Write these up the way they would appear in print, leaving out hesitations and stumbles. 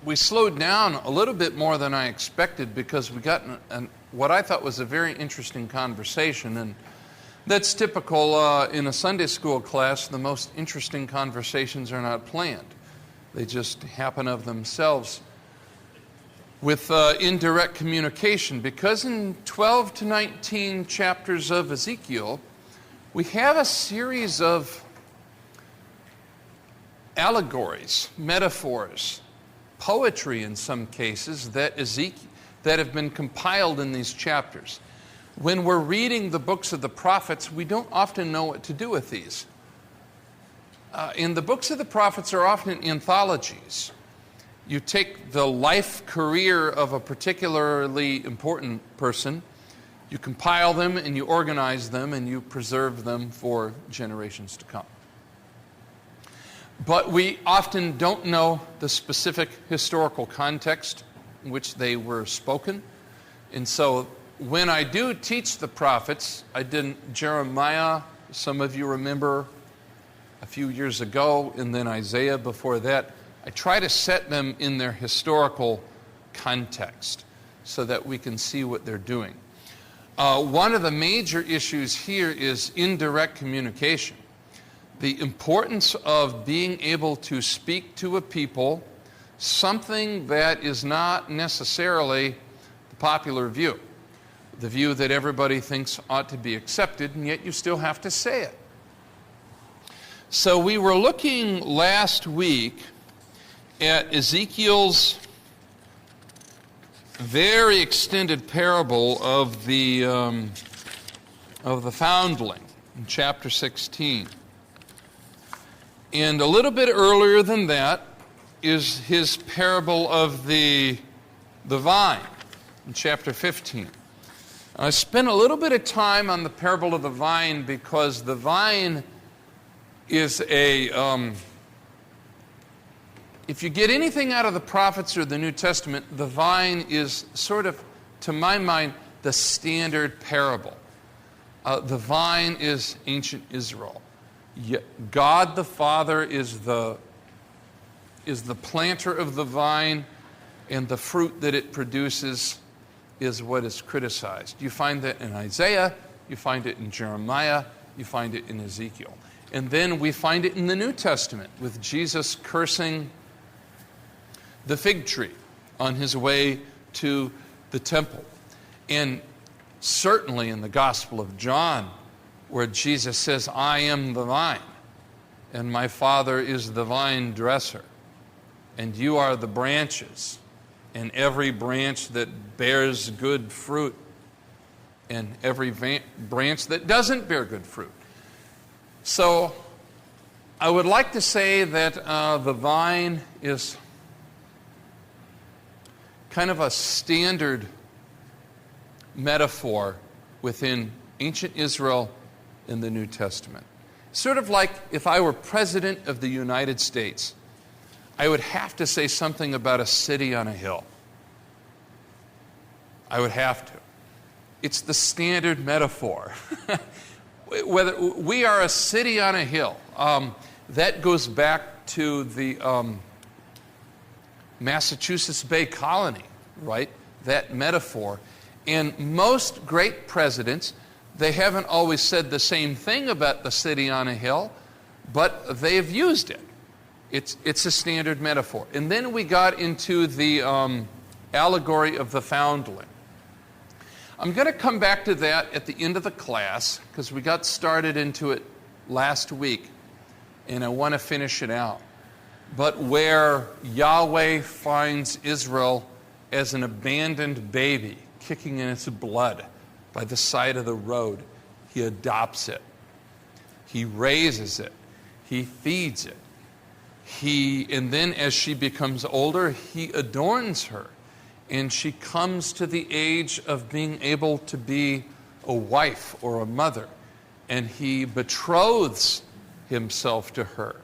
we slowed down a little bit more than I expected because we got what I thought was a very interesting conversation. And that's typical in a Sunday school class. The most interesting conversations are not planned. They just happen of themselves with indirect communication. Because in 12 to 19 chapters of Ezekiel, we have a series of allegories, metaphors, poetry in some cases that have been compiled in these chapters. When we're reading the books of the prophets, we don't often know what to do with these. And the books of the prophets are often anthologies. You take the life career of a particularly important person, you compile them and you organize them and you preserve them for generations to come. But we often don't know the specific historical context in which they were spoken. And so when I do teach the prophets, I did Jeremiah, some of you remember, a few years ago, and then Isaiah before that. I try to set them in their historical context so that we can see what they're doing. One of the major issues here is indirect communication. The importance of being able to speak to a people something that is not necessarily the popular view, the view that everybody thinks ought to be accepted, and yet you still have to say it. So we were looking last week at Ezekiel's very extended parable of the foundling in chapter 16. And a little bit earlier than that is his parable of the vine in chapter 15. I spent a little bit of time on the parable of the vine because the vine is if you get anything out of the prophets or the New Testament, the vine is sort of, to my mind, the standard parable. The vine is ancient Israel. God the Father is the planter of the vine, and the fruit that it produces is what is criticized. You find that in Isaiah, you find it in Jeremiah, you find it in Ezekiel. And then we find it in the New Testament with Jesus cursing the fig tree on his way to the temple. And certainly in the Gospel of John, where Jesus says, I am the vine, and my Father is the vine dresser, and you are the branches, and every branch that bears good fruit, and every branch that doesn't bear good fruit. So I would like to say that the vine is kind of a standard metaphor within ancient Israel in the New Testament. Sort of like if I were president of the United States, I would have to say something about a city on a hill. I would have to. It's the standard metaphor. Whether we are a city on a hill, that goes back to the Massachusetts Bay Colony, right? That metaphor. And most great presidents, they haven't always said the same thing about the city on a hill, but they've used it. It's a standard metaphor. And then we got into the allegory of the foundling. I'm going to come back to that at the end of the class because we got started into it last week, and I want to finish it out. But where Yahweh finds Israel as an abandoned baby, kicking in its blood by the side of the road, he adopts it. He raises it. He feeds it. And then as she becomes older, he adorns her. And she comes to the age of being able to be a wife or a mother. And he betroths himself to her.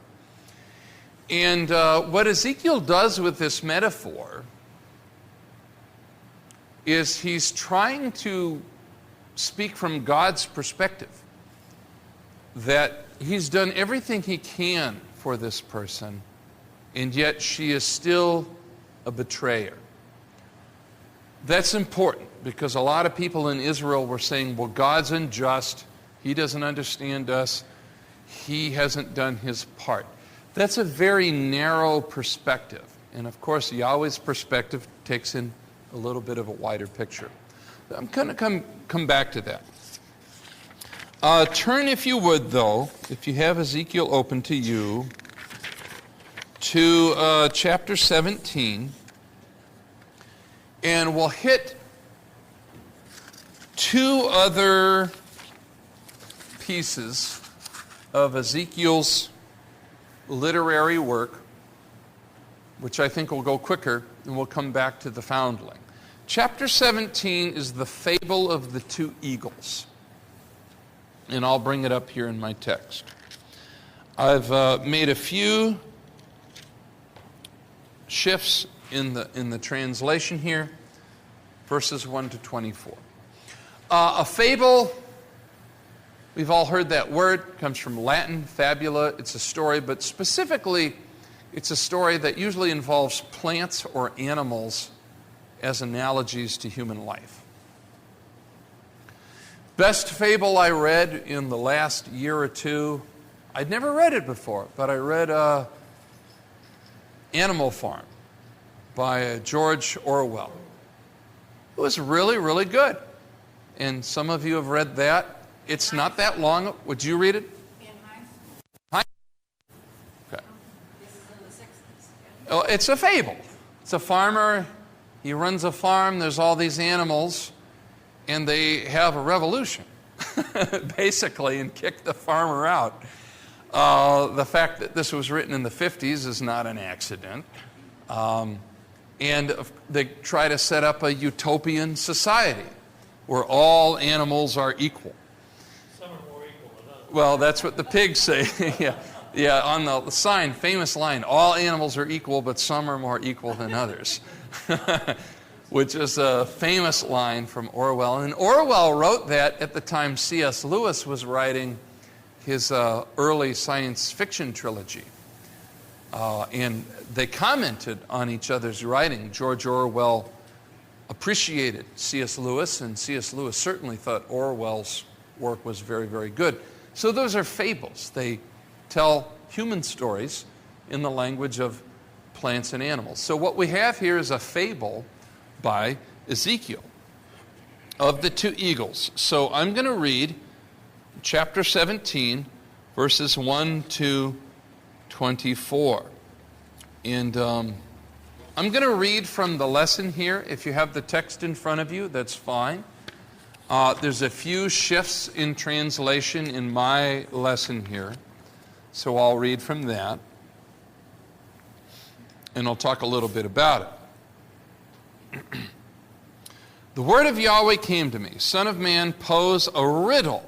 And what Ezekiel does with this metaphor is he's trying to speak from God's perspective. That he's done everything he can for this person, and yet she is still a betrayer. That's important because a lot of people in Israel were saying, well, God's unjust. He doesn't understand us. He hasn't done his part. That's a very narrow perspective. And of course, Yahweh's perspective takes in a little bit of a wider picture. I'm going to come back to that. Turn, if you would, though, if you have Ezekiel open to you, to chapter 17. And we'll hit two other pieces of Ezekiel's literary work, which I think will go quicker, and we'll come back to the foundling. Chapter 17 is the fable of the two eagles. And I'll bring it up here in my text. I've made a few shifts in the translation here, verses 1 to 24. A fable, we've all heard that word, comes from Latin, fabula. It's a story, but specifically, it's a story that usually involves plants or animals as analogies to human life. Best fable I read in the last year or two, I'd never read it before, but I read Animal Farm by George Orwell. It was really, really good. And some of you have read that. It's not that long. Would you read it? Hi. Okay. This is in the 60s. Oh, it's a fable. It's a farmer. He runs a farm. There's all these animals. And they have a revolution, basically, and kick the farmer out. The fact that this was written in the 50s is not an accident. And they try to set up a utopian society where all animals are equal. Some are more equal than others. Well, that's what the pigs say. Yeah, on the sign, famous line, all animals are equal, but some are more equal than others. Which is a famous line from Orwell. And Orwell wrote that at the time C.S. Lewis was writing his early science fiction trilogy. And they commented on each other's writing. George Orwell appreciated C.S. Lewis, and C.S. Lewis certainly thought Orwell's work was very, very good. So those are fables. They tell human stories in the language of plants and animals. So what we have here is a fable by Ezekiel of the two eagles. So I'm going to read chapter 17, verses 1 to 24. And I'm going to read from the lesson here. If you have the text in front of you, that's fine. There's a few shifts in translation in my lesson here. So I'll read from that. And I'll talk a little bit about it. The word of Yahweh came to me. Son of man, pose a riddle.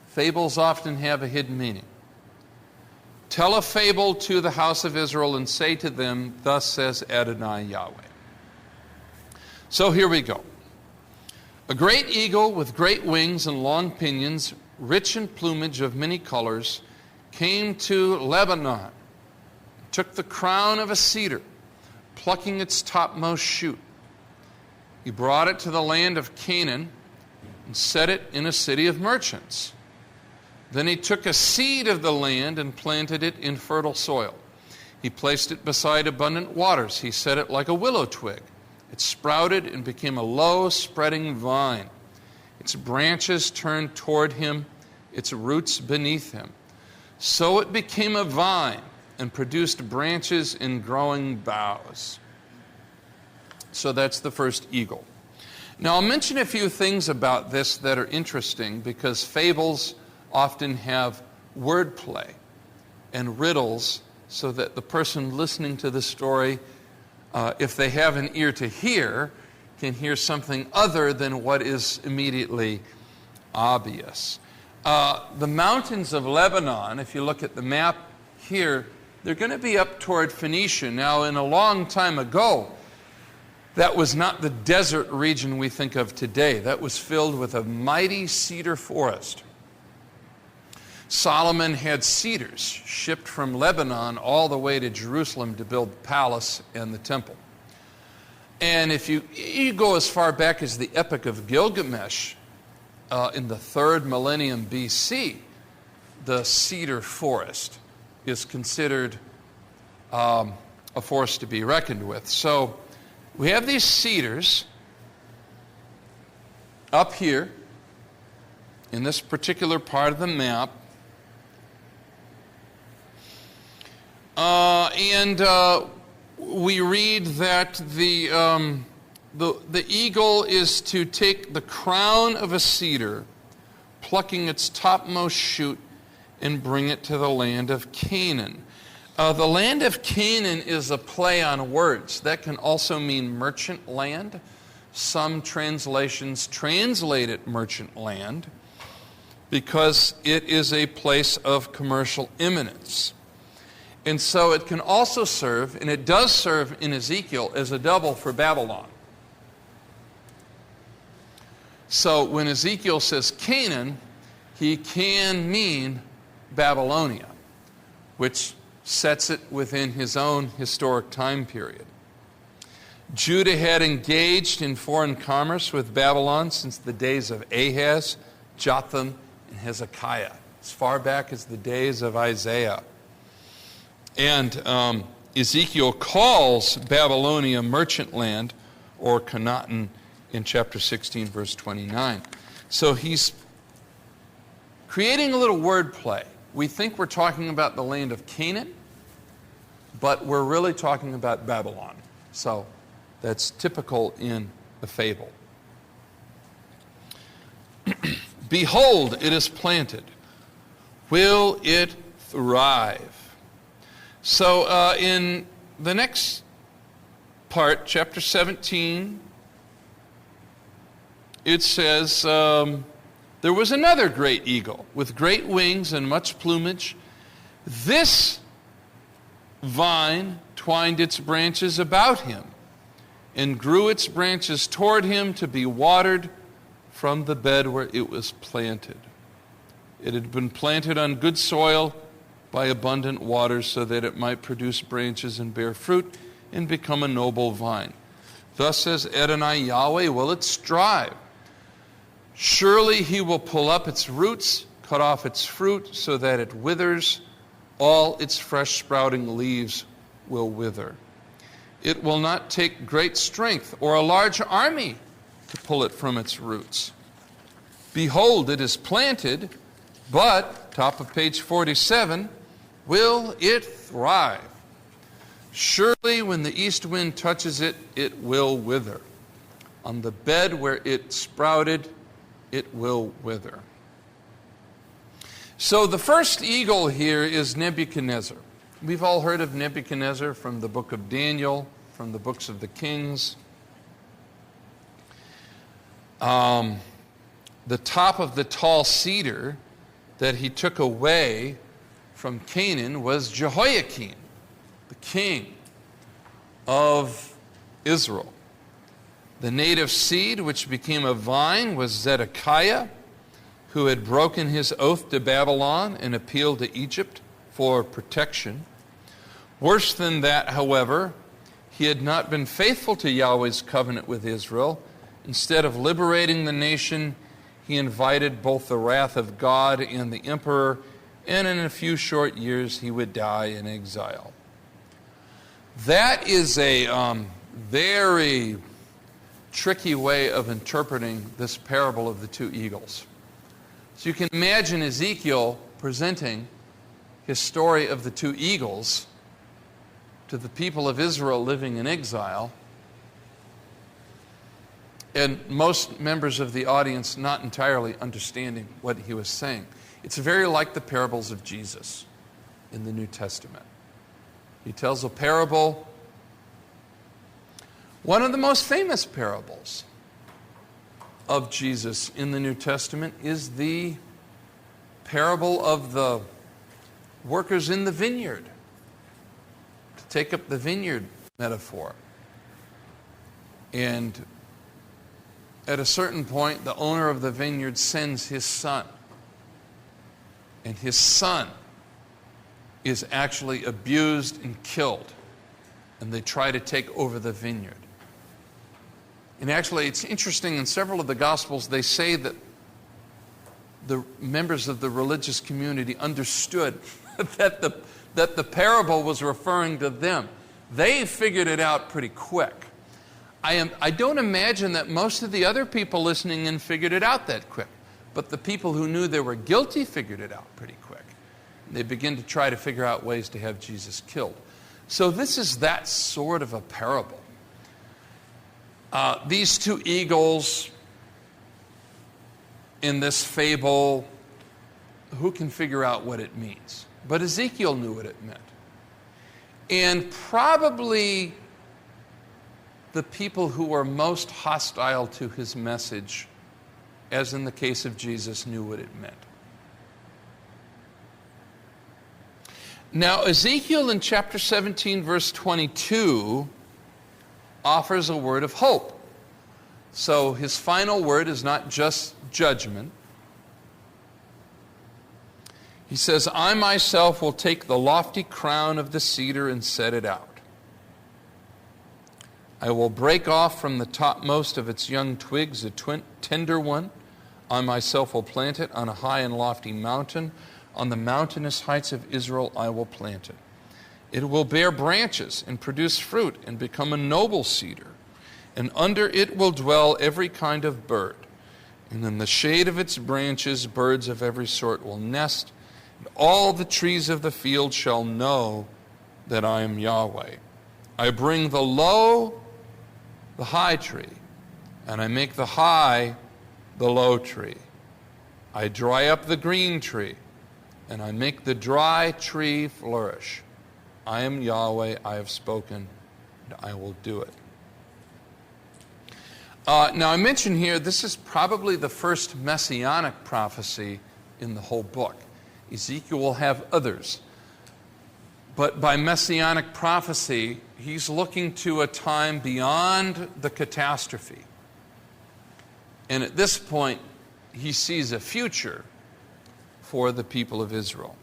Fables often have a hidden meaning. Tell a fable to the house of Israel and say to them, thus says Adonai Yahweh. So here we go. A great eagle with great wings and long pinions, rich in plumage of many colors, came to Lebanon, took the crown of a cedar, plucking its topmost shoot. He brought it to the land of Canaan and set it in a city of merchants. Then he took a seed of the land and planted it in fertile soil. He placed it beside abundant waters. He set it like a willow twig. It sprouted and became a low, spreading vine. Its branches turned toward him, its roots beneath him. So it became a vine and produced branches and growing boughs. So that's the first eagle. Now I'll mention a few things about this that are interesting because fables often have wordplay and riddles so that the person listening to the story, if they have an ear to hear, can hear something other than what is immediately obvious. The mountains of Lebanon, if you look at the map here, they're going to be up toward Phoenicia. Now, in a long time ago, that was not the desert region we think of today. That was filled with a mighty cedar forest. Solomon had cedars shipped from Lebanon all the way to Jerusalem to build the palace and the temple. And if you go as far back as the Epic of Gilgamesh in the 3rd millennium BC, the cedar forest is considered a force to be reckoned with. So we have these cedars up here in this particular part of the map. We read that the eagle is to take the crown of a cedar, plucking its topmost shoot, and bring it to the land of Canaan. The land of Canaan is a play on words. That can also mean merchant land. Some translations translate it merchant land because it is a place of commercial eminence. And so it can also serve, and it does serve in Ezekiel, as a double for Babylon. So when Ezekiel says Canaan, he can mean Babylonia, which sets it within his own historic time period. Judah had engaged in foreign commerce with Babylon since the days of Ahaz, Jotham, and Hezekiah, as far back as the days of Isaiah. And Ezekiel calls Babylonia merchant land, or Canaan, in chapter 16, verse 29. So he's creating a little wordplay. We think we're talking about the land of Canaan, but we're really talking about Babylon. So that's typical in a fable. Behold, it is planted. Will it thrive? So in the next part, chapter 17, it says, there was another great eagle with great wings and much plumage. This vine twined its branches about him and grew its branches toward him to be watered from the bed where it was planted. It had been planted on good soil by abundant waters so that it might produce branches and bear fruit and become a noble vine. Thus says Adonai Yahweh, will it strive? Surely he will pull up its roots, cut off its fruit so that it withers. All its fresh sprouting leaves will wither. It will not take great strength or a large army to pull it from its roots. Behold, it is planted, but, top of page 47, will it thrive? Surely when the east wind touches it, it will wither. On the bed where it sprouted, it will wither. So the first eagle here is Nebuchadnezzar. We've all heard of Nebuchadnezzar from the book of Daniel, from the books of the Kings. The top of the tall cedar that he took away from Canaan was Jehoiakim, the king of Israel. The native seed which became a vine was Zedekiah, who had broken his oath to Babylon and appealed to Egypt for protection. Worse than that, however, he had not been faithful to Yahweh's covenant with Israel. Instead of liberating the nation, he invited both the wrath of God and the emperor, and in a few short years he would die in exile. That is a very tricky way of interpreting this parable of the two eagles. So you can imagine Ezekiel presenting his story of the two eagles to the people of Israel living in exile, and most members of the audience not entirely understanding what he was saying. It's very like the parables of Jesus in the New Testament. He tells a parable. One of the most famous parables of Jesus in the New Testament is the parable of the workers in the vineyard. To take up the vineyard metaphor. And at a certain point, the owner of the vineyard sends his son. and his son is actually abused and killed, and they try to take over the vineyard. And actually, it's interesting, in several of the Gospels, they say that the members of the religious community understood that the parable was referring to them. They figured it out pretty quick. I don't imagine that most of the other people listening in figured it out that quick. But the people who knew they were guilty figured it out pretty quick. They begin to try to figure out ways to have Jesus killed. So this is that sort of a parable. These two eagles in this fable, who can figure out what it means? But Ezekiel knew what it meant. And probably the people who were most hostile to his message, as in the case of Jesus, knew what it meant. Now, Ezekiel in chapter 17, verse 22, offers a word of hope. So his final word is not just judgment. He says, I myself will take the lofty crown of the cedar and set it out. I will break off from the topmost of its young twigs a tender one. I myself will plant it on a high and lofty mountain. On the mountainous heights of Israel I will plant it. It will bear branches and produce fruit and become a noble cedar. And under it will dwell every kind of bird. And in the shade of its branches birds of every sort will nest. And all the trees of the field shall know that I am Yahweh. I bring the low, the high tree, and I make the high, the low tree. I dry up the green tree, and I make the dry tree flourish. I am Yahweh, I have spoken, and I will do it. Now I mention here, this is probably the first messianic prophecy in the whole book. Ezekiel will have others. But by messianic prophecy, he's looking to a time beyond the catastrophe. And at this point, he sees a future for the people of Israel.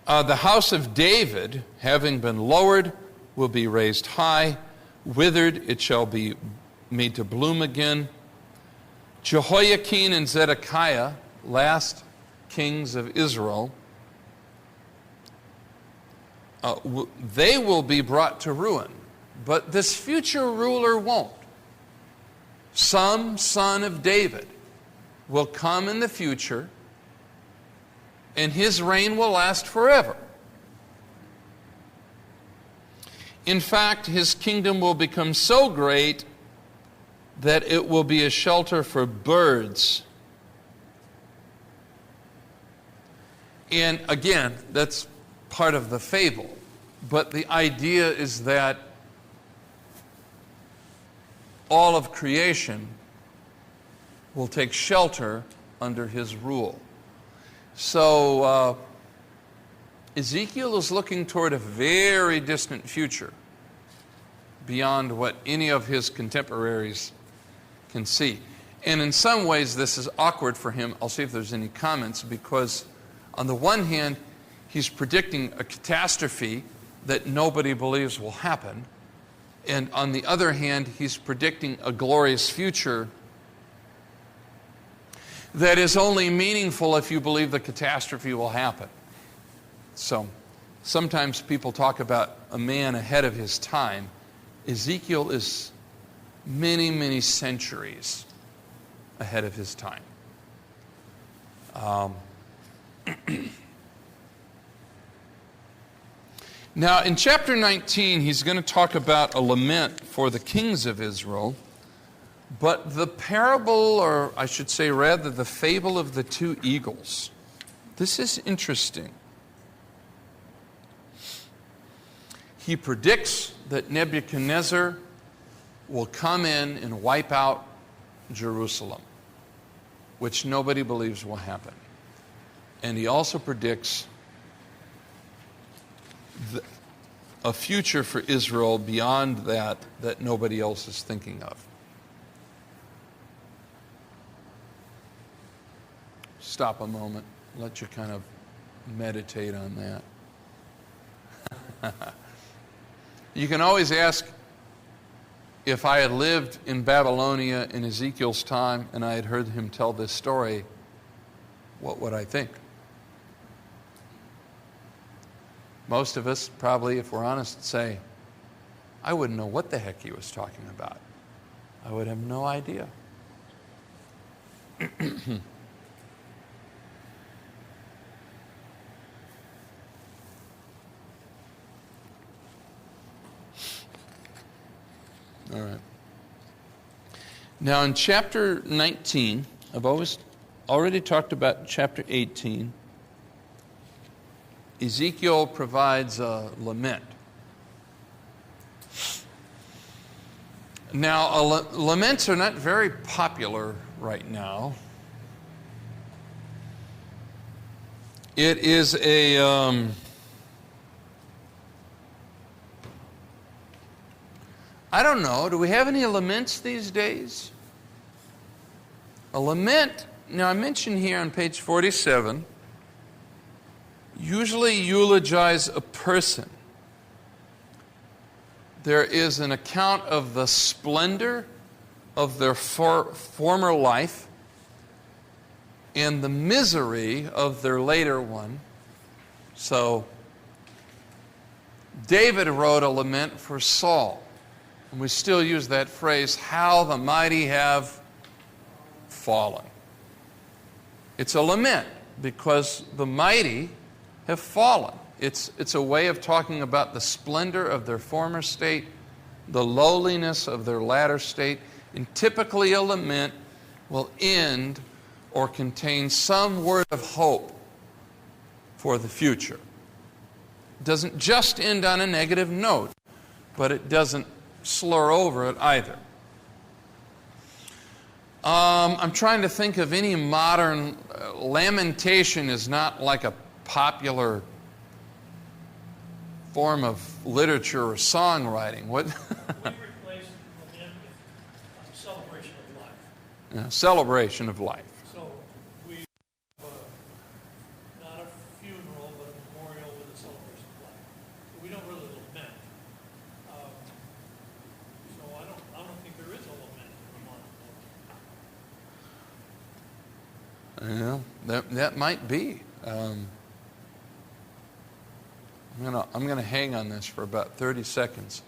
The house of David, having been lowered, will be raised high. Withered, it shall be made to bloom again. Jehoiakim and Zedekiah, last kings of Israel, they will be brought to ruin. But this future ruler won't. Some son of David will come in the future, and his reign will last forever. In fact, his kingdom will become so great that it will be a shelter for birds. And again, that's part of the fable. But the idea is that all of creation will take shelter under his rule. So Ezekiel is looking toward a very distant future beyond what any of his contemporaries can see. And in some ways this is awkward for him. I'll see if there's any comments, because on the one hand, he's predicting a catastrophe that nobody believes will happen. And on the other hand, he's predicting a glorious future that is only meaningful if you believe the catastrophe will happen. So sometimes people talk about a man ahead of his time. Ezekiel is many, many centuries ahead of his time. Now, in chapter 19, he's going to talk about a lament for the kings of Israel. But the parable, or I should say rather the fable of the two eagles, this is interesting. He predicts that Nebuchadnezzar will come in and wipe out Jerusalem, which nobody believes will happen. And he also predicts a future for Israel beyond that nobody else is thinking of. stop a moment, let you kind of meditate on that. You can always ask, if I had lived in Babylonia in Ezekiel's time and I had heard him tell this story, what would I think? Most of us probably, if we're honest, say, I wouldn't know what the heck he was talking about. I would have no idea. All right. Now in chapter 19, I've already talked about chapter 18. Ezekiel provides a lament. Now, laments are not very popular right now. It is I don't know, do we have any laments these days? A lament, now I mentioned here on page 47, usually eulogize a person. There is an account of the splendor of their former life and the misery of their later one. So, David wrote a lament for Saul. And we still use that phrase, how the mighty have fallen. It's a lament because the mighty have fallen. It's a way of talking about the splendor of their former state, the lowliness of their latter state. And typically a lament will end or contain some word of hope for the future. It doesn't just end on a negative note, but it doesn't slur over it either. I'm trying to think of any modern lamentation is not like a popular form of literature or songwriting. What? We replaced lament with celebration of life. Yeah, celebration of life. So we have not a funeral, but a memorial with a celebration of life. So we don't really lament. So I don't think there is a lament in the modern world. Yeah, that might be. I'm gonna hang on this for about 30 seconds.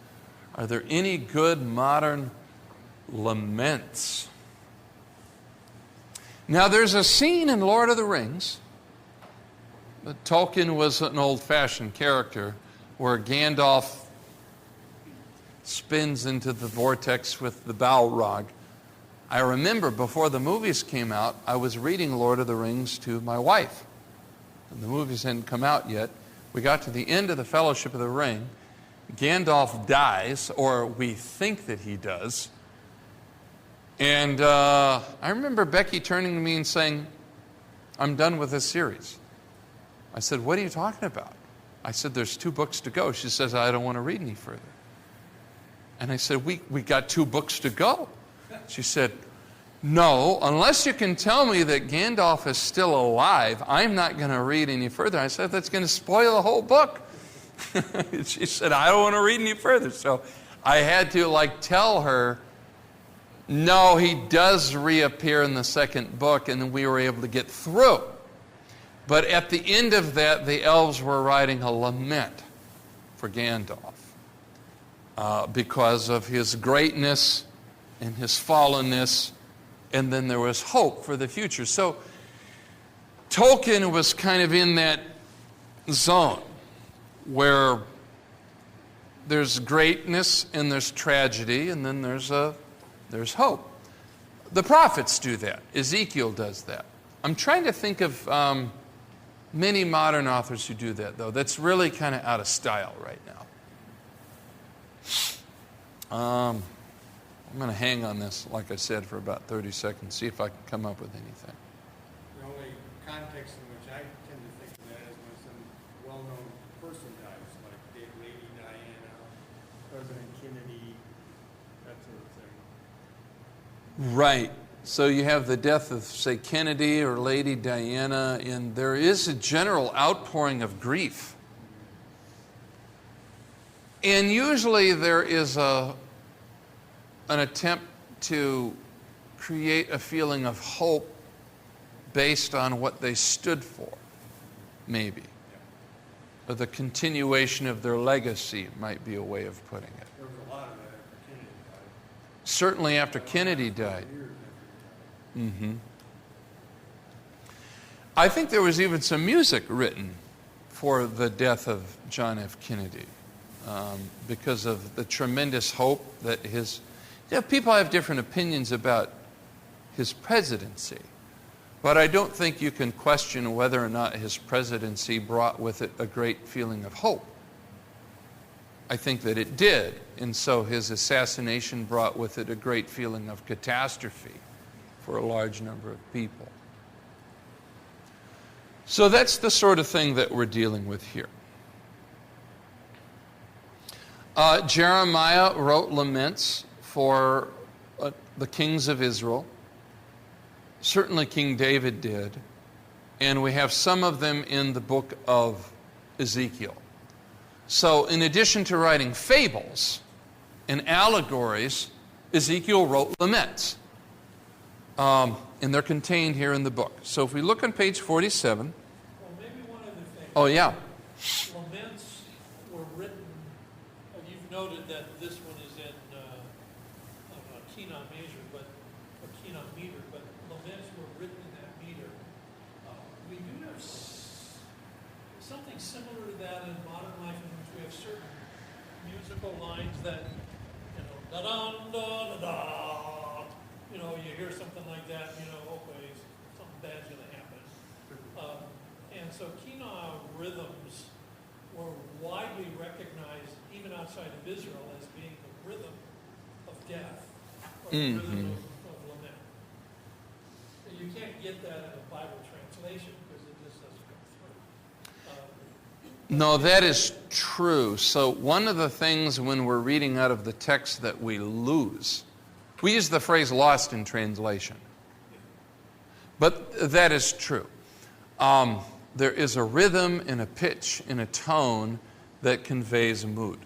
Are there any good modern laments? Now, there's a scene in Lord of the Rings. Tolkien was an old-fashioned character where Gandalf spins into the vortex with the Balrog. I remember before the movies came out, I was reading Lord of the Rings to my wife. And the movies hadn't come out yet. We got to the end of the Fellowship of the Ring. Gandalf dies, or we think that he does. And I remember Becky turning to me and saying, I'm done with this series. I said, what are you talking about? I said, there's 2 books to go. She says, I don't want to read any further. And I said, we got 2 books to go. She said, no, unless you can tell me that Gandalf is still alive, I'm not going to read any further. I said, that's going to spoil the whole book. She said, I don't want to read any further. So I had to tell her, no, he does reappear in the 2nd book, and then we were able to get through. But at the end of that, the elves were writing a lament for Gandalf because of his greatness and his fallenness, and then there was hope for the future. So Tolkien was kind of in that zone where there's greatness and there's tragedy, and then there's hope. The prophets do that. Ezekiel does that. I'm trying to think of many modern authors who do that, though. That's really kind of out of style right now. I'm going to hang on this, like I said, for about 30 seconds, see if I can come up with anything. The only context in which I tend to think of that is when some well-known person dies, like Lady Diana, President Kennedy, that sort of thing. Right. So you have the death of, say, Kennedy or Lady Diana, and there is a general outpouring of grief. And usually there is an attempt to create a feeling of hope based on what they stood for, maybe. Or the continuation of their legacy might be a way of putting it. There was a lot of that after Kennedy died. Certainly after Kennedy died. Years after he died. Mm-hmm. I think there was even some music written for the death of John F. Kennedy because of the tremendous hope that his... people have different opinions about his presidency, but I don't think you can question whether or not his presidency brought with it a great feeling of hope. I think that it did, and so his assassination brought with it a great feeling of catastrophe for a large number of people. So that's the sort of thing that we're dealing with here. Jeremiah wrote laments for the kings of Israel. Certainly King David did. And we have some of them in the book of Ezekiel. So in addition to writing fables and allegories, Ezekiel wrote laments. And they're contained here in the book. So if we look on page 47. Well, maybe one other thing. Oh, yeah. Laments were written, you've noted that this one is in Kenon measure, but laments were written in that meter. We do have something similar to that in modern life, in which we have certain musical lines that, da-dum-da-da-da. You hear something like that, okay, something bad's going to happen. And so Kenon rhythms were widely recognized, even outside of Israel, as being the rhythm of death, or the rhythm of lament. You can't get that in a Bible translation because it just doesn't come through. No, that is true. So one of the things when we're reading out of the text that we lose, we use the phrase lost in translation. But that is true. There is a rhythm and a pitch and a tone that conveys mood.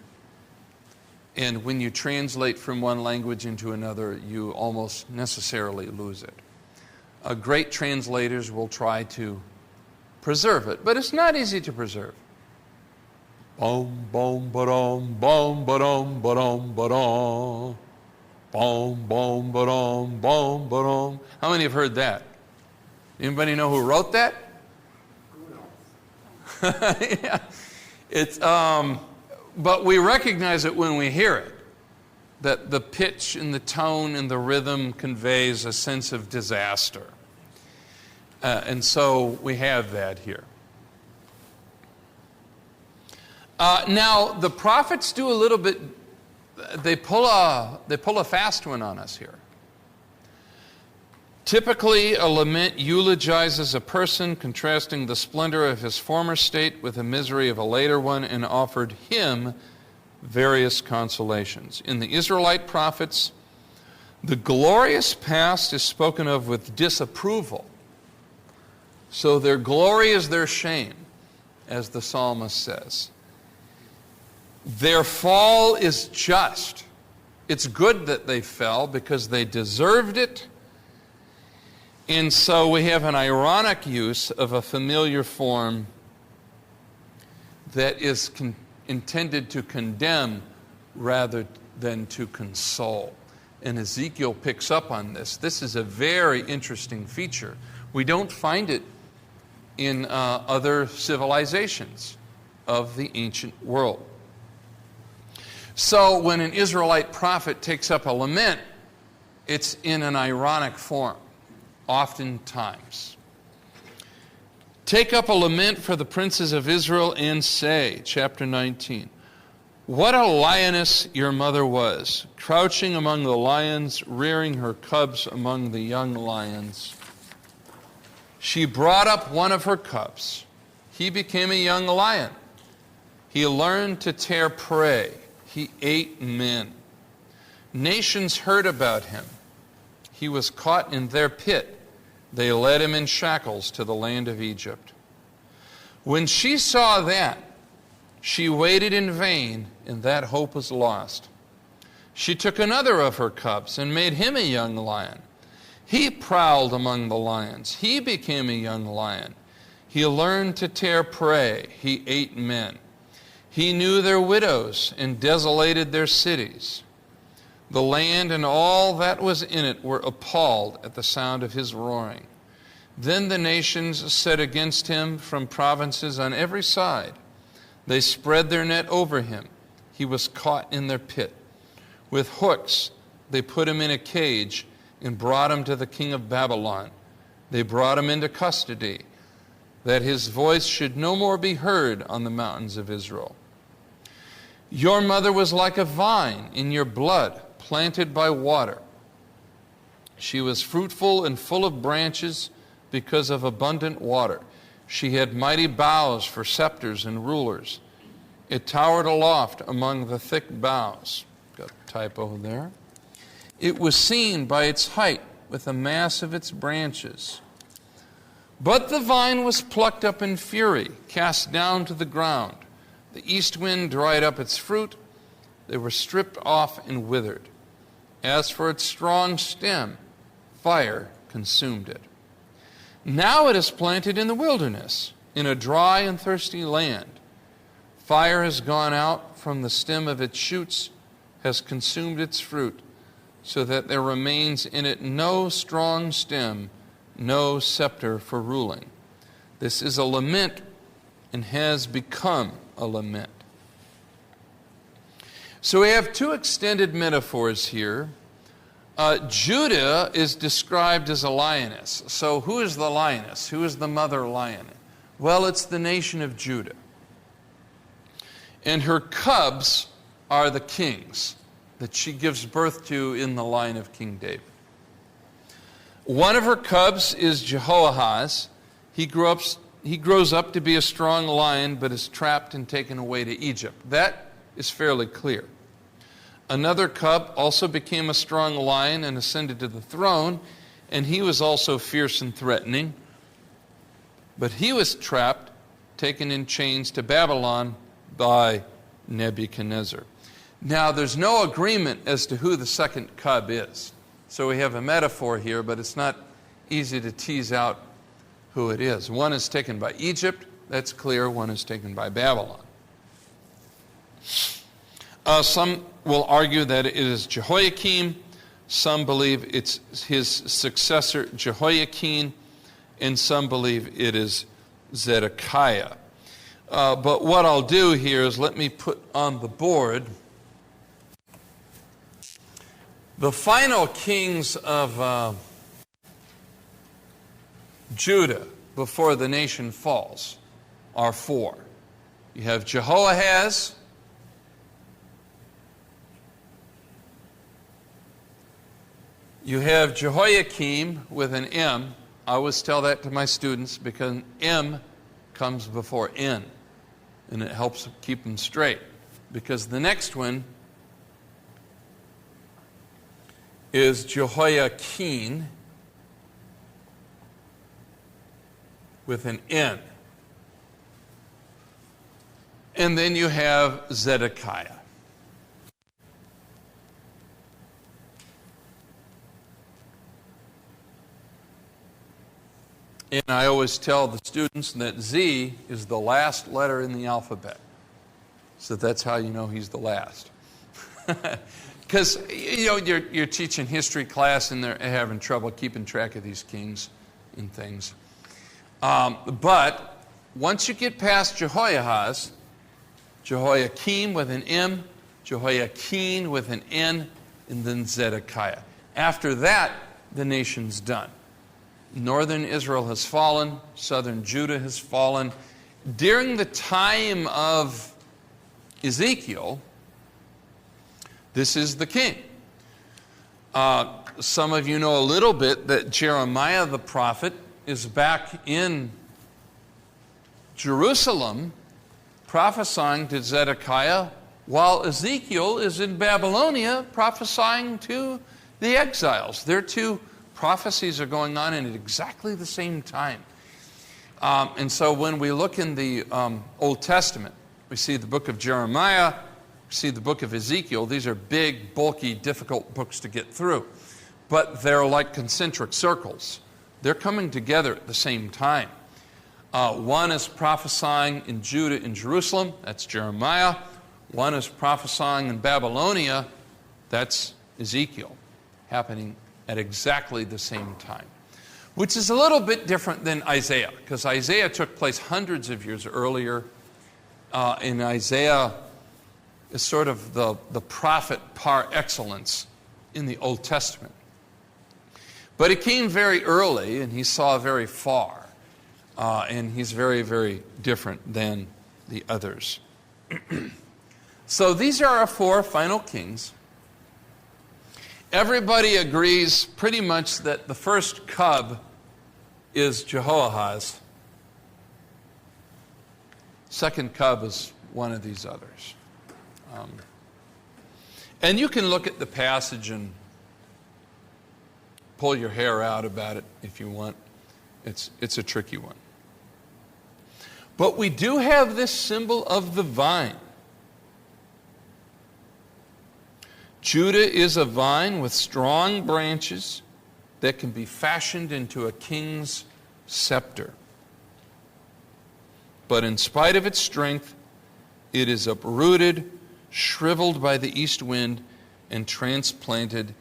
And when you translate from one language into another, you almost necessarily lose it. Great translators will try to preserve it, but it's not easy to preserve. Boom, boom, ba-dum, boom, ba-dum, ba-dum, ba-dum. Boom, boom, ba-dum, boom, ba-dum. How many have heard that? Anybody know who wrote that? Yeah. It's, but we recognize it when we hear it, that the pitch and the tone and the rhythm conveys a sense of disaster. And so we have that here. Now, the prophets do a little bit, they pull a fast one on us here. Typically, a lament eulogizes a person, contrasting the splendor of his former state with the misery of a later one, and offered him various consolations. In the Israelite prophets, the glorious past is spoken of with disapproval. So their glory is their shame, as the psalmist says. Their fall is just. It's good that they fell because they deserved it. And so we have an ironic use of a familiar form that is intended to condemn rather than to console. And Ezekiel picks up on this. This is a very interesting feature. We don't find it in other civilizations of the ancient world. So when an Israelite prophet takes up a lament, it's in an ironic form. Oftentimes. Take up a lament for the princes of Israel and say, chapter 19, what a lioness your mother was, crouching among the lions, rearing her cubs among the young lions. She brought up one of her cubs. He became a young lion. He learned to tear prey. He ate men. Nations heard about him. He was caught in their pit. They led him in shackles to the land of Egypt. When she saw that, she waited in vain, and that hope was lost. She took another of her cubs and made him a young lion. He prowled among the lions. He became a young lion. He learned to tear prey. He ate men. He knew their widows and desolated their cities. The land and all that was in it were appalled at the sound of his roaring. Then the nations set against him from provinces on every side. They spread their net over him. He was caught in their pit. With hooks they put him in a cage and brought him to the king of Babylon. They brought him into custody, that his voice should no more be heard on the mountains of Israel. Your mother was like a vine in your blood, planted by water. She was fruitful and full of branches because of abundant water. She had mighty boughs for scepters and rulers. It towered aloft among the thick boughs. Got a typo there. It was seen by its height with the mass of its branches. But the vine was plucked up in fury, cast down to the ground. The east wind dried up its fruit. They were stripped off and withered. As for its strong stem, fire consumed it. Now it is planted in the wilderness, in a dry and thirsty land. Fire has gone out from the stem of its shoots, has consumed its fruit, so that there remains in it no strong stem, no scepter for ruling. This is a lament and has become a lament. So we have two extended metaphors here. Judah is described as a lioness. So who is the lioness? Who is the mother lion? Well, it's the nation of Judah. And her cubs are the kings that she gives birth to in the line of King David. One of her cubs is Jehoahaz. He grows up to be a strong lion, but is trapped and taken away to Egypt. That is fairly clear. Another cub also became a strong lion and ascended to the throne, and he was also fierce and threatening. But he was trapped, taken in chains to Babylon by Nebuchadnezzar. Now, there's no agreement as to who the second cub is. So we have a metaphor here, but it's not easy to tease out who it is. One is taken by Egypt, that's clear. One is taken by Babylon. Some will argue that it is Jehoiakim. Some believe it's his successor, Jehoiakim, and some believe it is Zedekiah. But what I'll do here is let me put on the board the final kings of Judah before the nation falls are four. You have Jehoahaz, you have Jehoiakim with an M. I always tell that to my students because M comes before N, and it helps keep them straight. Because the next one is Jehoiakim with an N. And then you have Zedekiah. And I always tell the students that Z is the last letter in the alphabet. So that's how you know he's the last. Because, you're teaching history class and they're having trouble keeping track of these kings and things. But once you get past Jehoahaz, Jehoiakim with an M, Jehoiakim with an N, and then Zedekiah. After that, the nation's done. Northern Israel has fallen. Southern Judah has fallen. During the time of Ezekiel, this is the king. Some of you know a little bit that Jeremiah the prophet is back in Jerusalem prophesying to Zedekiah while Ezekiel is in Babylonia prophesying to The exiles. Their two prophecies are going on at exactly the same time. And so when we look in the Old Testament, we see the book of Jeremiah, we see the book of Ezekiel. These are big, bulky, difficult books to get through. But they're like concentric circles. They're coming together at the same time. One is prophesying in Judah and Jerusalem. That's Jeremiah. One is prophesying in Babylonia. That's Ezekiel, happening at exactly the same time. Which is a little bit different than Isaiah, because Isaiah took place hundreds of years earlier. And Isaiah is sort of the prophet par excellence in the Old Testament. But he came very early, and he saw very far. And he's very, very different than the others. So these are our four final kings. Everybody agrees pretty much that the first cub is Jehoahaz. Second cub is one of these others. And you can look at the passage and pull your hair out about it if you want. It's a tricky one. But we do have this symbol of the vine. Judah is a vine with strong branches that can be fashioned into a king's scepter. But in spite of its strength, it is uprooted, shriveled by the east wind, and transplanted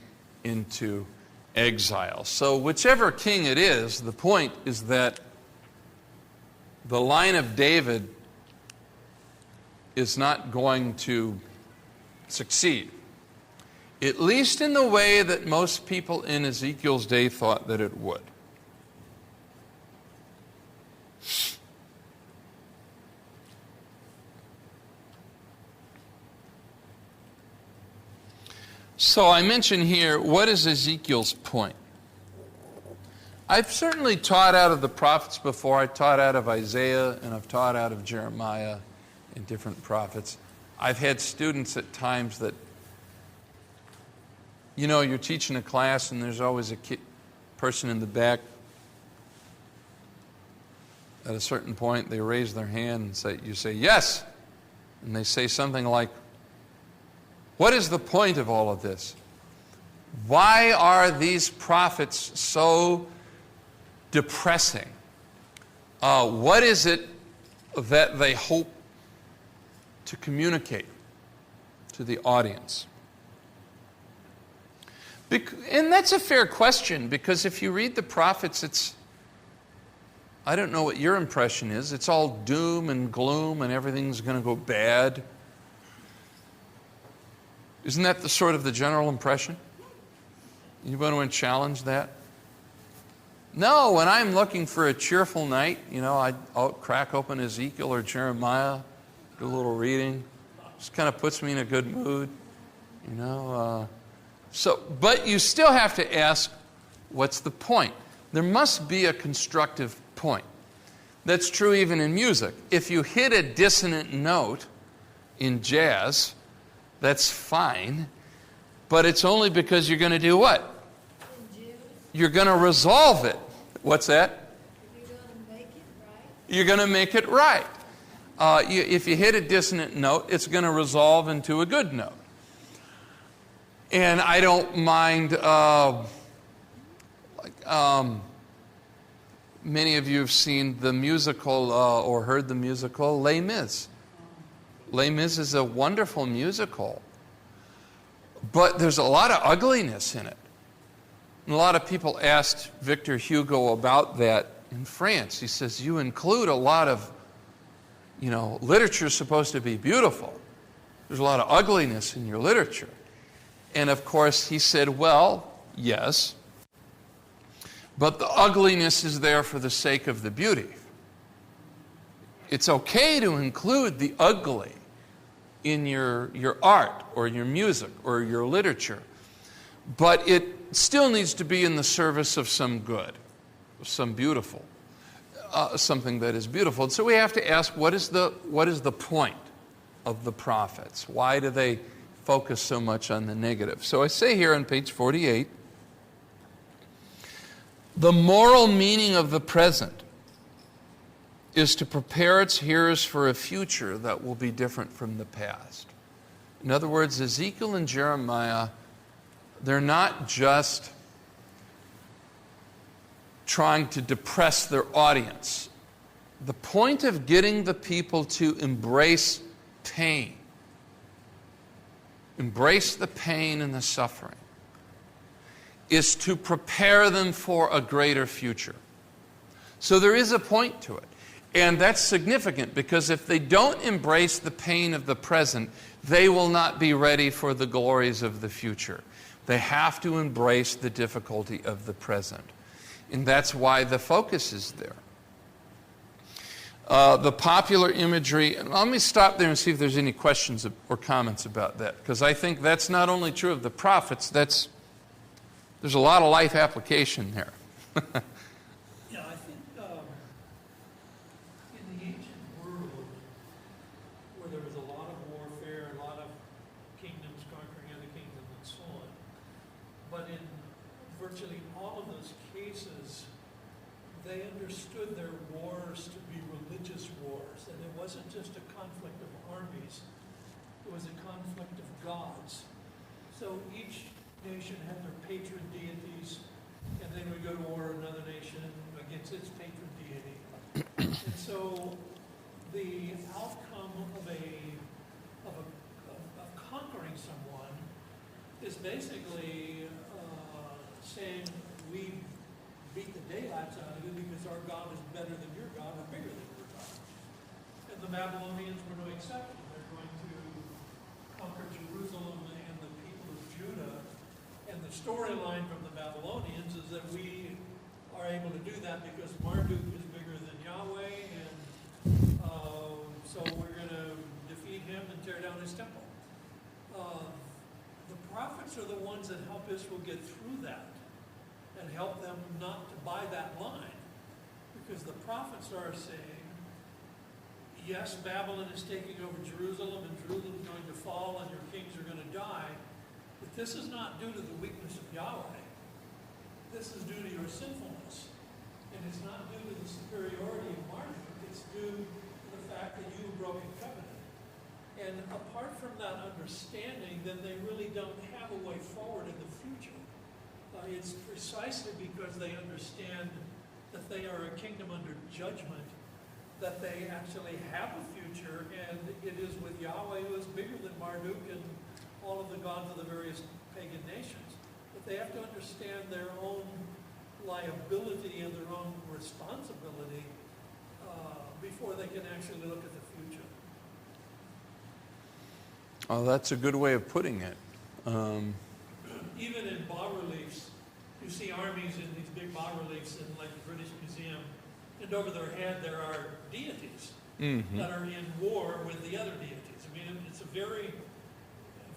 into exile. So whichever king it is, the point is that the line of David is not going to succeed. At least in the way that most people in Ezekiel's day thought that it would. So I mention here, what is Ezekiel's point? I've certainly taught out of the prophets before. I taught out of Isaiah, and I've taught out of Jeremiah and different prophets. I've had students at times that, you know, you're teaching a class and there's always a person in the back. At a certain point, they raise their hand and you say, yes. And they say something like, what is the point of all of this? Why are these prophets so depressing? What is it that they hope to communicate to the audience? And that's a fair question, because if you read the prophets, I don't know what your impression is. It's all doom and gloom and everything's going to go bad. Isn't that the sort of the general impression? You want to challenge that? No, when I'm looking for a cheerful night, you know, I'll crack open Ezekiel or Jeremiah, do a little reading. Just kind of puts me in a good mood, you know. But you still have to ask, what's the point? There must be a constructive point. That's true even in music. If you hit a dissonant note in jazz, that's fine, but it's only because you're going to do what? You're going to resolve it. What's that? You're going to make it right. You're going to make it right. If you hit a dissonant note, it's going to resolve into a good note. And I don't mind, many of you have seen the musical or heard the musical Les Mis. Les Mis is a wonderful musical, but there's a lot of ugliness in it. And a lot of people asked Victor Hugo about that in France. He says, you include a lot of, literature is supposed to be beautiful. There's a lot of ugliness in your literature. And of course, he said, well, yes, but the ugliness is there for the sake of the beauty. It's okay to include the ugly in your art or your music or your literature, but it still needs to be in the service of some good, some beautiful, something that is beautiful. And so we have to ask, what is the point of the prophets? Why do they focus so much on the negative. So I say here on page 48, the moral meaning of the present is to prepare its hearers for a future that will be different from the past. In other words, Ezekiel and Jeremiah, they're not just trying to depress their audience. The point of getting the people to embrace pain, embrace the pain and the suffering, is to prepare them for a greater future. So there is a point to it. And that's significant because if they don't embrace the pain of the present, they will not be ready for the glories of the future. They have to embrace the difficulty of the present. And that's why the focus is there. The popular imagery, and let me stop there and see if there's any questions or comments about that, because I think that's not only true of the prophets, there's a lot of life application there. Yeah, I think in the ancient world, where there was a lot of warfare, a lot of kingdoms conquering other kingdoms and so on, but in virtually all of those cases, they understood their wars to be religious wars, and it wasn't just a conflict of armies, it was a conflict of gods. So each nation had their patron deities, and then we go to war with another nation against its patron deity. And so the outcome of conquering someone is basically saying we beat the daylights out of you because our God is better than your God or bigger than your God. And the Babylonians were no exception. They're going to conquer Jerusalem and the people of Judah. And the storyline from the Babylonians is that we are able to do that because Marduk is bigger than Yahweh, and so we're going to defeat him and tear down his temple. The prophets are the ones that help Israel get through that and help them not to buy that line. Because the prophets are saying, yes, Babylon is taking over Jerusalem, and Jerusalem is going to fall, and your kings are going to die. But this is not due to the weakness of Yahweh. This is due to your sinfulness. And it's not due to the superiority of Marduk. It's due to the fact that you have broken covenant. And apart from that understanding, then they really don't have a way forward in the future. It's precisely because they understand that they are a kingdom under judgment that they actually have a future, and it is with Yahweh who is bigger than Marduk and all of the gods of the various pagan nations. But they have to understand their own liability and their own responsibility before they can actually look at the future. Oh, that's a good way of putting it. Even in bas-reliefs, you see armies in these big bas-reliefs in like the British Museum, and over their head there are deities that are in war with the other deities. I mean, it's a very,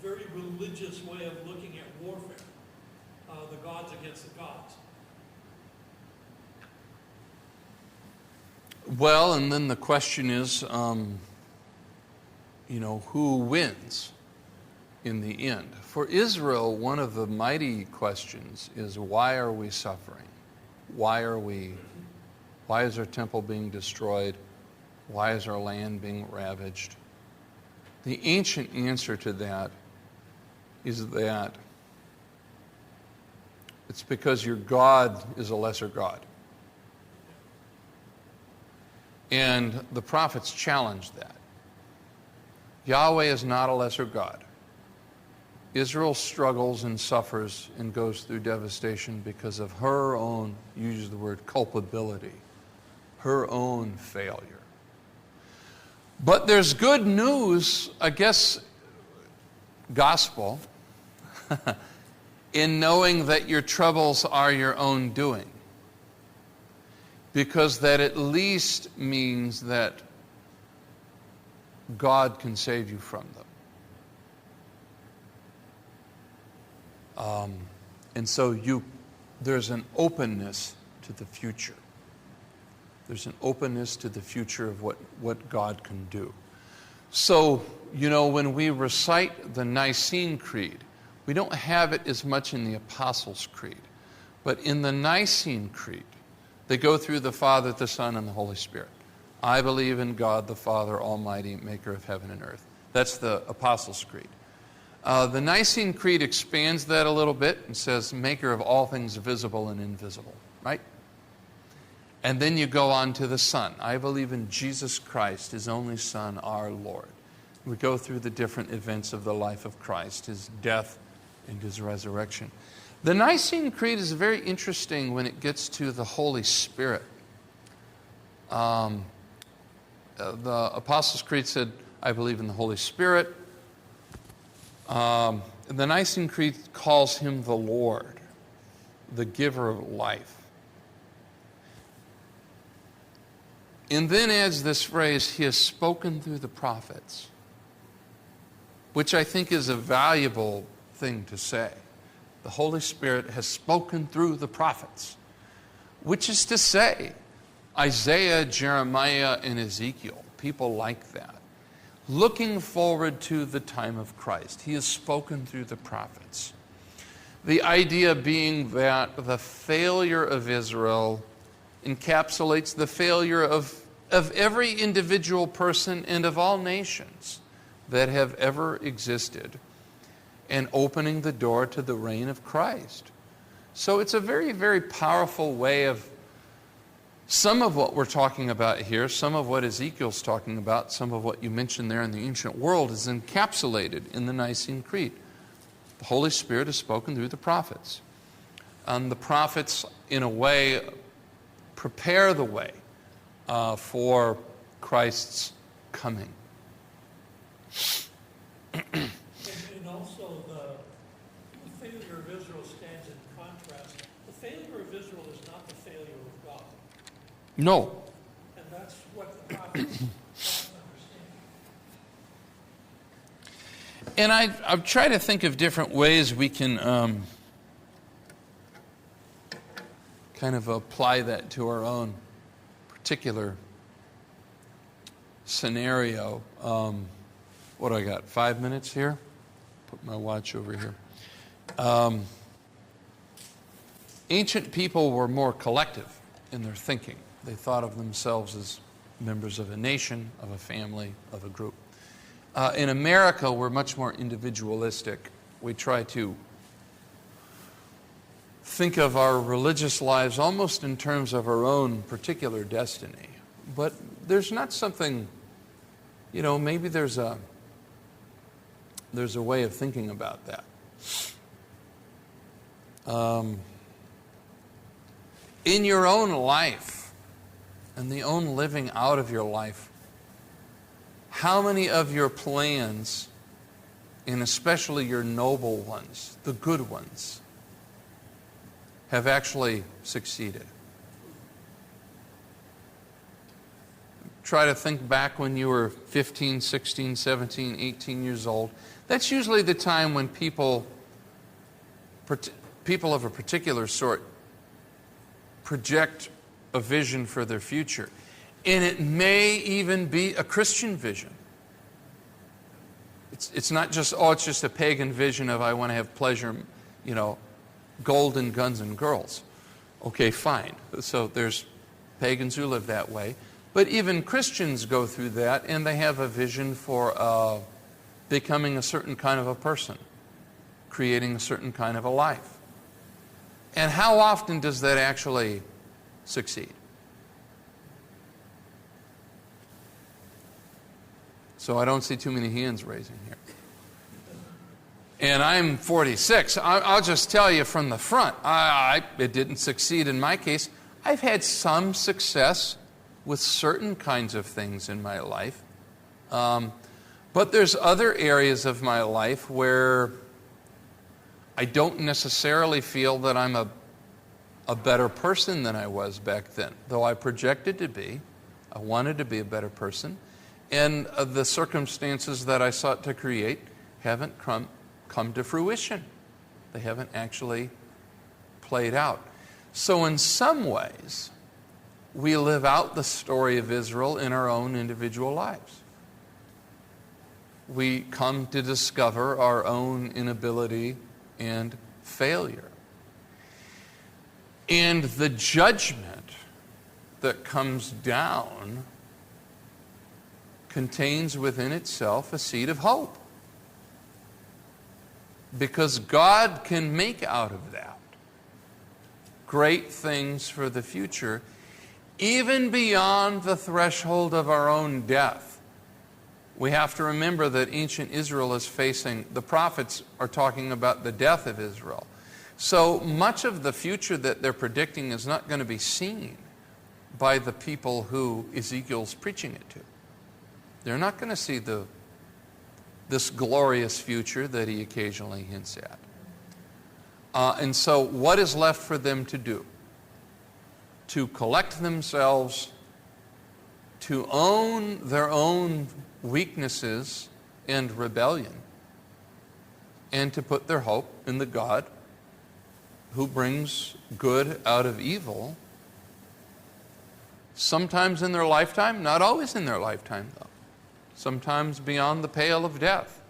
very religious way of looking at warfare, the gods against the gods. Well, and then the question is, who wins in the end? For Israel, one of the mighty questions is, why are we suffering? Why is our temple being destroyed? Why is our land being ravaged? The ancient answer to that is that it's because your God is a lesser God. And the prophets challenged that. Yahweh is not a lesser God. Israel struggles and suffers and goes through devastation because of her own, use the word, culpability, her own failure. But there's good news, I guess, gospel, in knowing that your troubles are your own doing. Because that at least means that God can save you from them. And so there's an openness to the future. There's an openness to the future of what God can do. So You know, when we recite the Nicene Creed, we don't have it as much in the Apostles' Creed. But in the Nicene Creed, they go through the Father, the Son, and the Holy Spirit. I believe in God, the Father Almighty, maker of heaven and earth. That's the Apostles' Creed. The Nicene Creed expands that a little bit and says, maker of all things visible and invisible, right? And then you go on to the Son. I believe in Jesus Christ, his only Son, our Lord. We go through the different events of the life of Christ, his death and his resurrection. The Nicene Creed is very interesting when it gets to the Holy Spirit. The Apostles' Creed said, I believe in the Holy Spirit. The Nicene Creed calls him the Lord, the giver of life. And then adds this phrase, he has spoken through the prophets, which I think is a valuable thing to say. The Holy Spirit has spoken through the prophets, which is to say, Isaiah, Jeremiah, and Ezekiel, people like that, looking forward to the time of Christ. He has spoken through the prophets. The idea being that the failure of Israel encapsulates the failure of every individual person and of all nations that have ever existed, and opening the door to the reign of Christ. So it's a very, very powerful way of some of what we're talking about here, some of what Ezekiel's talking about, some of what you mentioned there in the ancient world is encapsulated in the Nicene Creed. The Holy Spirit has spoken through the prophets. And the prophets, in a way, prepare the way for Christ's coming. And also the failure of Israel stands in contrast. The failure of Israel is not the failure of God. No. And that's what the prophets don't understand. And I've tried to think of different ways we can kind of apply that to our own particular scenario. What do I got? 5 minutes here? Put my watch over here. Ancient people were more collective in their thinking. They thought of themselves as members of a nation, of a family, of a group. In America, we're much more individualistic. We try to think of our religious lives almost in terms of our own particular destiny. But there's not something, maybe there's a way of thinking about that. In your own life, and the own living out of your life, how many of your plans, and especially your noble ones, the good ones, have actually succeeded? Try to think back when you were 15, 16, 17, 18 years old. That's usually the time when people of a particular sort project a vision for their future. And it may even be a Christian vision. It's not just, it's just a pagan vision of I want to have pleasure, gold and guns and girls. Okay, fine. So there's pagans who live that way. But even Christians go through that, and they have a vision for becoming a certain kind of a person, creating a certain kind of a life. And how often does that actually succeed? So I don't see too many hands raising here. And I'm 46. I'll just tell you from the front, it didn't succeed in my case. I've had some success with certain kinds of things in my life. But there's other areas of my life where I don't necessarily feel that I'm a better person than I was back then. Though I projected to be, I wanted to be a better person. And the circumstances that I sought to create haven't come to fruition. They haven't actually played out. So in some ways, we live out the story of Israel in our own individual lives. we come to discover our own inability and failure. And the judgment that comes down contains within itself a seed of hope. Because God can make out of that great things for the future, even beyond the threshold of our own death. We have to remember that ancient Israel is facing, the prophets are talking about the death of Israel. So much of the future that they're predicting is not going to be seen by the people who Ezekiel's preaching it to. They're not going to see this glorious future that he occasionally hints at. And so what is left for them to do? To collect themselves, to own their own weaknesses and rebellion, and to put their hope in the God who brings good out of evil, sometimes in their lifetime, not always in their lifetime though, sometimes beyond the pale of death.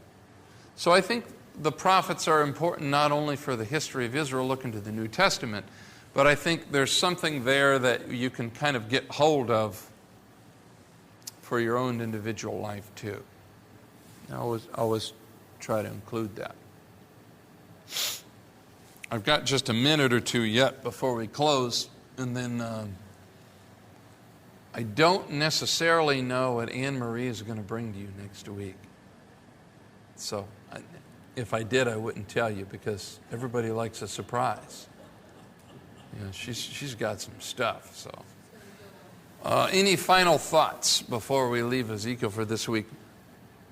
So I think the prophets are important not only for the history of Israel, look into the New Testament, but I think there's something there that you can kind of get hold of for your own individual life too. I always try to include that. I've got just a minute or two yet before we close, and then I don't necessarily know what Anne Marie is going to bring to you next week. So if I did, I wouldn't tell you because everybody likes a surprise. You know, she's got some stuff. So, any final thoughts before we leave Ezekiel for this week?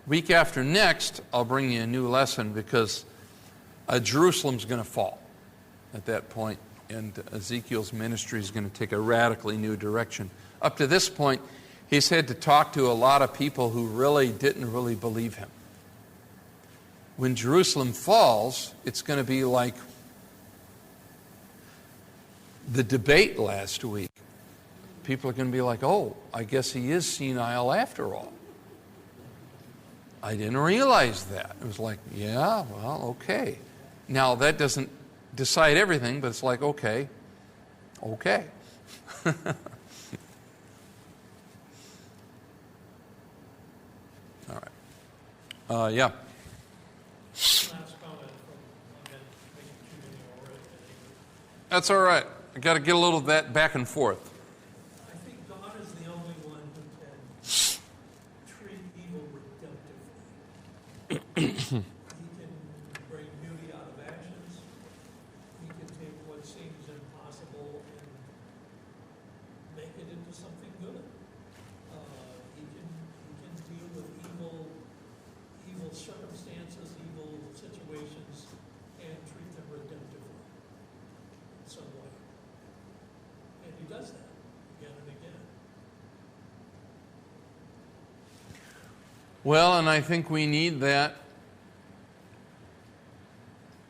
Week after next, I'll bring you a new lesson because Jerusalem's going to fall at that point, and Ezekiel's ministry is going to take a radically new direction. Up to this point, he's had to talk to a lot of people who really didn't really believe him. When Jerusalem falls, it's going to be like the debate last week. People are going to be like, oh, I guess he is senile after all. I didn't realize that. It was like, yeah, well, okay. Now, that doesn't decide everything, but it's like, okay. All right. Yeah. Last comment from, I've been making too many already. That's all right. I got to get a little of that back and forth. I think God is the only one who can treat evil redemptively. He can bring beauty out of ashes. He can take what seems impossible and make it into something good. He can deal with evil circumstances, evil situations, and treat them redemptively in some way. And he does that again and again. Well, and I think we need that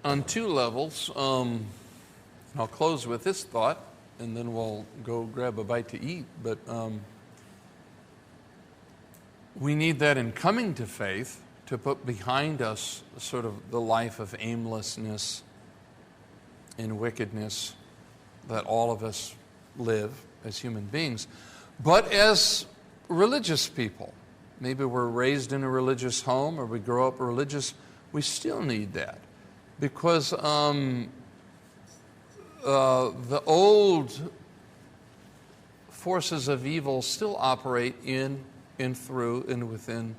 on two levels. I'll close with this thought, and then we'll go grab a bite to eat. But we need that in coming to faith to put behind us sort of the life of aimlessness and wickedness that all of us live as human beings. But as religious people, maybe we're raised in a religious home or we grow up religious, we still need that. Because the old forces of evil still operate in and through and within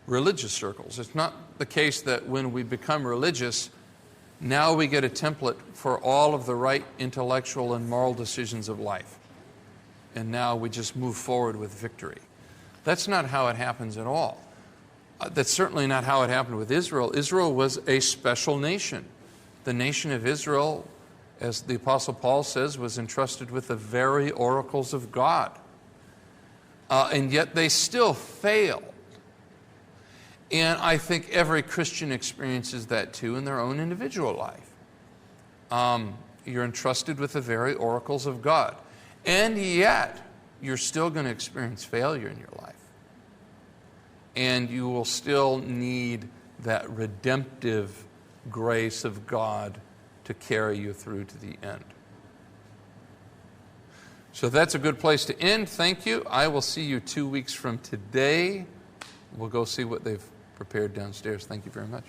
religious circles. It's not the case that when we become religious, now we get a template for all of the right intellectual and moral decisions of life. And now we just move forward with victory. That's not how it happens at all. That's certainly not how it happened with Israel. Israel was a special nation. The nation of Israel, as the Apostle Paul says, was entrusted with the very oracles of God. And yet they still failed. And I think every Christian experiences that too in their own individual life. You're entrusted with the very oracles of God. And yet, you're still going to experience failure in your life. and you will still need that redemptive grace of God to carry you through to the end. So that's a good place to end. Thank you. I will see you 2 weeks from today. We'll go see what they've prepared downstairs. Thank you very much.